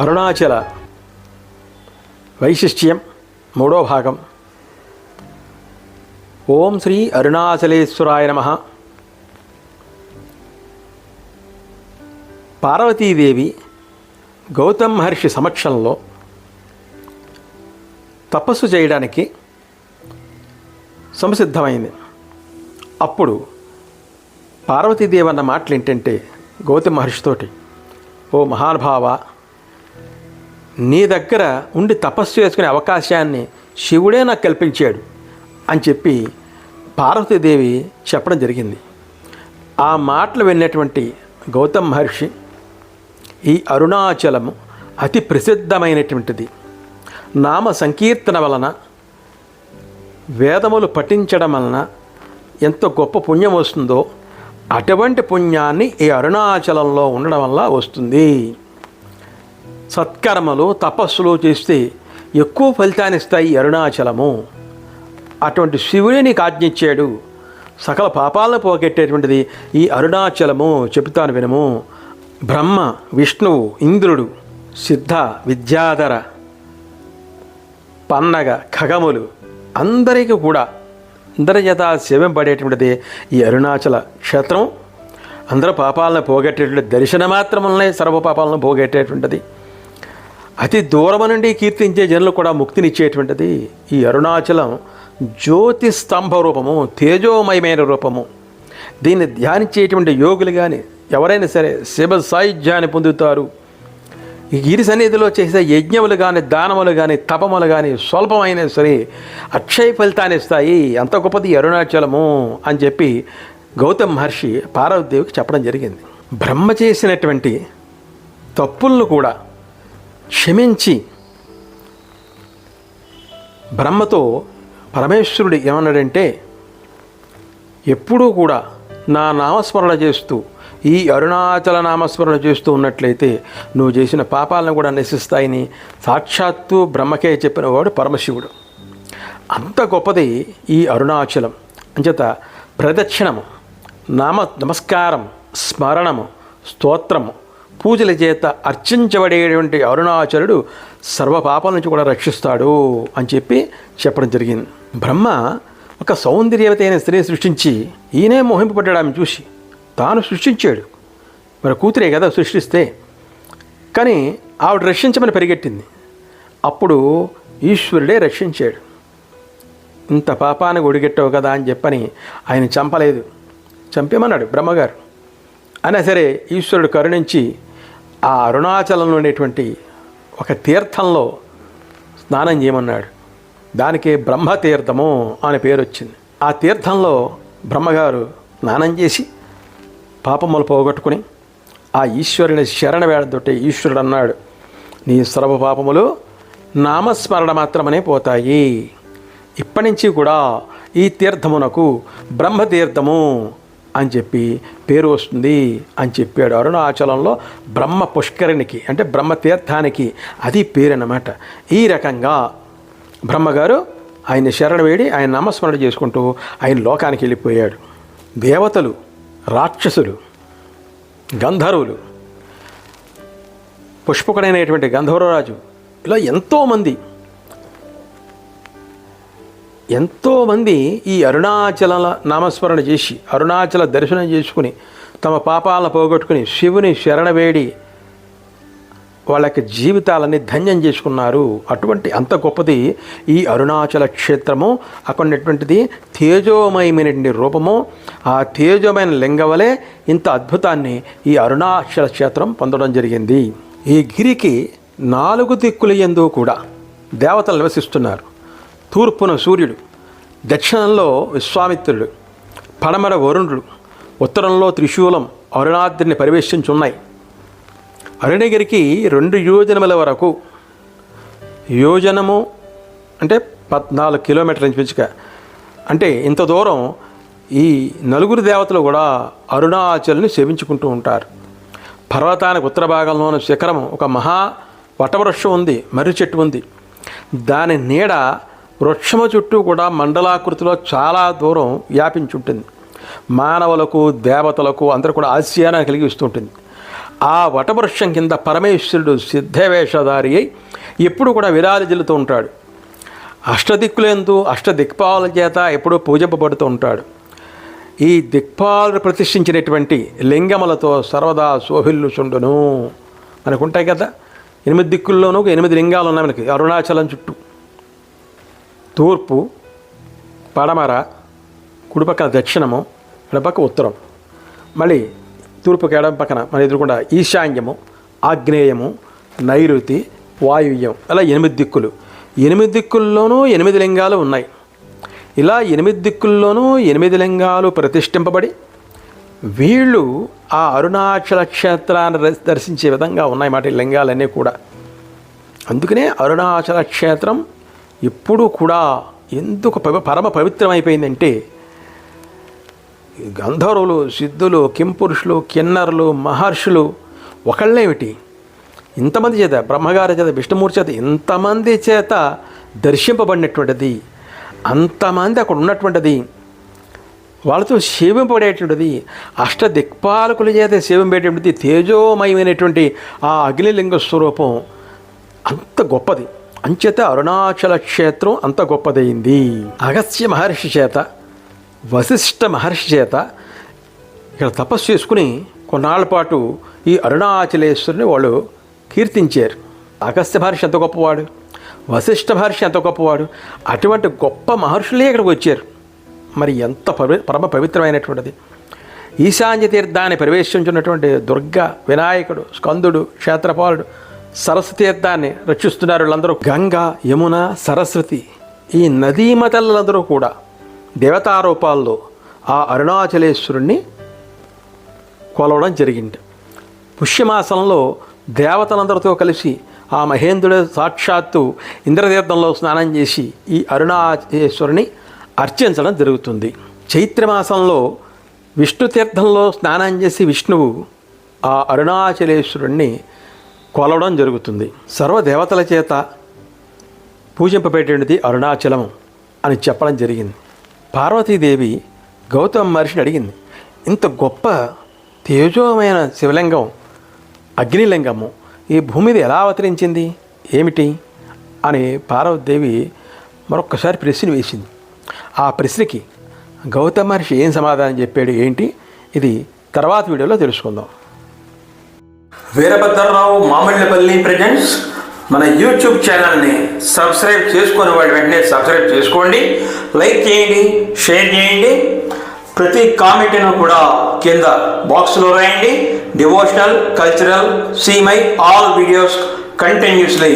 అరుణాచల వైశిష్ట్యం మూడో భాగం. ఓం శ్రీ అరుణాచలేశ్వరాయ నమః. పార్వతీదేవి గౌతమ్ మహర్షి సమక్షంలో తపస్సు చేయడానికి సంసిద్ధమైంది. అప్పుడు పార్వతీదేవి అన్న మాటలు ఏంటంటే గౌతమ్ మహర్షితోటి, ఓ మహానుభావ, నీ దగ్గర ఉండి తపస్సు చేసుకునే అవకాశాన్ని శివుడే నాకు కల్పించాడు అని చెప్పి పార్వతీదేవి చెప్పడం జరిగింది. ఆ మాటలు విన్నటువంటి గౌతమ్ మహర్షి, ఈ అరుణాచలము అతి ప్రసిద్ధమైనటువంటిది, నామ సంకీర్తన వలన, వేదములు పఠించడం వలన ఎంత గొప్ప పుణ్యం వస్తుందో అటువంటి పుణ్యాన్ని ఈ అరుణాచలంలో ఉండడం వల్ల వస్తుంది. సత్కర్మలు తపస్సులు చేస్తే ఎక్కువ ఫలితాన్ని ఇస్తాయి ఈ అరుణాచలము. అటువంటి శివుడే నీకు ఆజ్ఞించాడు. సకల పాపాలను పోగొట్టేటువంటిది ఈ అరుణాచలము. చెబుతాను వినము. బ్రహ్మ, విష్ణువు, ఇంద్రుడు, సిద్ధ, విద్యాధర, పన్నగ, ఖగములు అందరికీ కూడా అందరి చేత సేవింపబడేటువంటిది ఈ అరుణాచల క్షేత్రం. అందరూ పాపాలను పోగొట్టేటువంటి దర్శన మాత్రములనే సర్వ పాపాలను పోగొట్టేటువంటిది. అతి దూరం నుండి కీర్తించే జనులు కూడా ముక్తినిచ్చేటువంటిది ఈ అరుణాచలం. జ్యోతి స్తంభ రూపము, తేజోమయమైన రూపము. దీన్ని ధ్యానించేటువంటి యోగులు కానీ ఎవరైనా సరే శివ సాయుధ్యాన్ని పొందుతారు. ఈ గిరి సన్నిధిలో చేసే యజ్ఞములు కానీ, దానములు కానీ, తపములు కానీ స్వల్పమైనా సరే అక్షయ ఫలితాన్ని ఇస్తాయి. అంత గొప్పది అరుణాచలము అని చెప్పి గౌతమ్ మహర్షి పార్వతీదేవికి చెప్పడం జరిగింది. బ్రహ్మ చేసినటువంటి తప్పులను కూడా క్షమించి బ్రహ్మతో పరమేశ్వరుడు ఏమన్నాడంటే, ఎప్పుడూ కూడా నా నామస్మరణ చేస్తూ, ఈ అరుణాచల నామస్మరణ చేస్తూ ఉన్నట్లయితే నువ్వు చేసిన పాపాలను కూడా నశిస్తాయని సాక్షాత్తు బ్రహ్మకే చెప్పిన వాడు పరమశివుడు. అంత గొప్పది ఈ అరుణాచలం. అంచేత ప్రదక్షిణము, నమస్కారం, స్మరణము, స్తోత్రము, పూజల చేత అర్చించబడేటువంటి అరుణాచలుడు సర్వపాపాల నుంచి కూడా రక్షిస్తాడు అని చెప్పి చెప్పడం జరిగింది. బ్రహ్మ ఒక సౌందర్యవతి అయిన స్త్రీని సృష్టించి ఈయనే మోహింపబడ్డాడు. ఆమె చూసి తాను సృష్టించాడు. మరి కూతురే కదా సృష్టిస్తే. కానీ ఆవిడ రక్షించమని పరిగెట్టింది. అప్పుడు ఈశ్వరుడే రక్షించాడు. ఇంత పాపానికి ఒడిగెట్టావు కదా అని చెప్పని ఆయన చంపలేదు, చంపేమన్నాడు బ్రహ్మగారు. అయినా సరే ఈశ్వరుడు కరుణించి ఆ అరుణాచలంలో ఉండేటువంటి ఒక తీర్థంలో స్నానం చేయమన్నాడు. దానికి బ్రహ్మతీర్థము అనే పేరు వచ్చింది. ఆ తీర్థంలో బ్రహ్మగారు స్నానం చేసి పాపములు పోగొట్టుకుని ఆ ఈశ్వరుని శరణ వేడతోటి ఈశ్వరుడు అన్నాడు, నీ సర్వ పాపములు నామస్మరణ మాత్రమనే పోతాయి. ఇప్పటి నుంచి కూడా ఈ తీర్థమునకు బ్రహ్మతీర్థము అని చెప్పి పేరు వస్తుంది అని చెప్పాడు. అరుణాచలంలో బ్రహ్మ పుష్కరిణికి అంటే బ్రహ్మతీర్థానికి అది పేరు అన్నమాట. ఈ రకంగా బ్రహ్మగారు ఆయన శరణ వేడి ఆయన నామస్మరణ చేసుకుంటూ ఆయన లోకానికి వెళ్ళిపోయాడు. దేవతలు, రాక్షసులు, గంధర్వులు, పుష్పకుడైనటువంటి గంధర్వరాజు, ఇలా ఎంతోమంది ఈ అరుణాచల నామస్మరణ చేసి అరుణాచల దర్శనం చేసుకుని తమ పాపాలను పోగొట్టుకుని శివుని శరణ వేడి వాళ్ళకి జీవితాలని ధన్యం చేసుకున్నారు. అటువంటి అంత గొప్పది ఈ అరుణాచల క్షేత్రము. అక్కడటువంటిది తేజోమయమైనటువంటి రూపము. ఆ తేజోమైన లింగవలే ఇంత అద్భుతాన్ని ఈ అరుణాచల క్షేత్రం పొందడం జరిగింది. ఈ గిరికి 4 దిక్కుల యందు కూడా దేవతలు నివసిస్తున్నారు. తూర్పున సూర్యుడు, దక్షిణంలో విశ్వామిత్రుడు, పడమర వరుణుడు, ఉత్తరంలో త్రిశూలం అరుణాద్రిని పరివేష్టించున్నాయి. అరుణగిరికి 2 యోజనముల వరకు, యోజనము అంటే 14 కిలోమీటర్ల ఇంచుమించుగా, అంటే ఇంత దూరం ఈ 4 దేవతలు కూడా అరుణాచల్ని సేవించుకుంటూ ఉంటారు. పర్వతానికి ఉత్తర భాగంలో ఉన్న శిఖరం ఒక మహా వటవృక్షం ఉంది, మర్రి చెట్టు ఉంది. దాని నీడ వృక్షము చుట్టూ కూడా మండలాకృతిలో చాలా దూరం వ్యాపించి ఉంటుంది. మానవులకు, దేవతలకు అందరూ కూడా ఆశ్చర్యాన్ని కలిగిస్తుంటుంది. ఆ వటవృక్షం కింద పరమేశ్వరుడు సిద్ధవేషధారి అయి ఎప్పుడు కూడా విరాజిల్లుతూ ఉంటాడు. అష్టదిక్కులందు అష్టదిక్పాల చేత ఎప్పుడూ పూజింపబడుతూ ఉంటాడు. ఈ దిక్పాలు ప్రతిష్ఠించినటువంటి లింగములతో సర్వదా శోభిల్లుచుండును. మనకుంటాయి కదా 8 దిక్కుల్లోనూ 8 లింగాలు ఉన్నాయి మనకి. అరుణాచలం చుట్టూ తూర్పు, పడమర, కుడిపక్కన దక్షిణము, ఎడపక్క ఉత్తరం, మళ్ళీ తూర్పుకి ఎడమ పక్కన మన ఎదురుకుండా ఈశాన్యము, ఆగ్నేయము, నైరుతి, వాయువ్యం, అలా 8 దిక్కులు. 8 దిక్కుల్లోనూ 8 లింగాలు ఉన్నాయి. ఇలా 8 దిక్కుల్లోనూ 8 లింగాలు ప్రతిష్ఠింపబడి వీళ్ళు ఆ అరుణాచల క్షేత్రాన్ని దర్శించే విధంగా ఉన్నాయన్నమాట ఈ లింగాలన్నీ కూడా. అందుకనే అరుణాచల క్షేత్రం ఎప్పుడూ కూడా ఎందుకు పరమ పవిత్రమైపోయిందంటే గంధర్వులు, సిద్ధులు, కింపురుషులు, కిన్నరులు, మహర్షులు ఒకళ్ళేమిటి ఇంతమంది చేత, బ్రహ్మగారి చేత, విష్ణుమూర్తి చేత, ఇంతమంది చేత దర్శింపబడినటువంటిది, అంతమంది అక్కడ ఉన్నటువంటిది, వాళ్ళతో సేవింపబడేటువంటిది, అష్టదిక్పాలకుల చేత సేవింపేటువంటిది, తేజోమయమైనటువంటి ఆ అగ్నిలింగ స్వరూపం అంత గొప్పది. అంచేత అరుణాచల క్షేత్రం అంత గొప్పదైంది. అగస్త్య మహర్షి చేత, వశిష్ఠ మహర్షి చేత ఇక్కడ తపస్సు చేసుకుని కొన్నాళ్ళ పాటు ఈ అరుణాచలేశ్వరుని వాళ్ళు కీర్తించారు. అగస్త్య మహర్షి ఎంత గొప్పవాడు, వశిష్ఠ మహర్షి ఎంత గొప్పవాడు. అటువంటి గొప్ప మహర్షులే ఇక్కడికి వచ్చారు. మరి ఎంత పరమ పవిత్రమైనటువంటిది. ఈశాన్య తీర్థాన్ని ప్రవేశించున్నటువంటి దుర్గ, వినాయకుడు, స్కందుడు, క్షేత్రపాలుడు సరస్వతి తీర్థాన్ని రక్షిస్తున్నారు. వీళ్ళందరూ గంగా, యమున, సరస్వతి ఈ నదీమతలందరూ కూడా దేవతారూపాల్లో ఆ అరుణాచలేశ్వరుణ్ణి కొలవడం జరిగింది. పుష్యమాసంలో దేవతలందరితో కలిసి ఆ మహేంద్రుడు సాక్షాత్తు ఇంద్రతీర్థంలో స్నానం చేసి ఈ అరుణాచలేశ్వరుని అర్చించడం జరుగుతుంది. చైత్రమాసంలో విష్ణు తీర్థంలో స్నానం చేసి విష్ణువు ఆ అరుణాచలేశ్వరుణ్ణి కొలవడం జరుగుతుంది. సర్వదేవతల చేత పూజింపబడేది అరుణాచలం అని చెప్పడం జరిగింది. పార్వతీదేవి గౌతమ మహర్షిని అడిగింది, ఇంత గొప్ప తేజోమైన శివలింగం, అగ్నిలింగము ఈ భూమి మీద ఎలా అవతరించింది ఏమిటి అని పార్వతీదేవి మరొక్కసారి ప్రశ్న వేసింది. ఆ ప్రశ్నకి గౌతమ మహర్షి ఏం సమాధానం చెప్పాడు ఏంటి, ఇది తర్వాత వీడియోలో తెలుసుకుందాం. వీరభద్రరావు మామిళ్ళపల్లి ప్రెజెంట్స్ మన యూట్యూబ్ ఛానల్ని సబ్స్క్రైబ్ చేసుకుని వాడి వెంటనే సబ్స్క్రైబ్ చేసుకోండి, లైక్ చేయండి, షేర్ చేయండి. ప్రతి కామెంట్ను కూడా కింద బాక్స్లో రాయండి. Devotional, cultural, see my all videos continuously.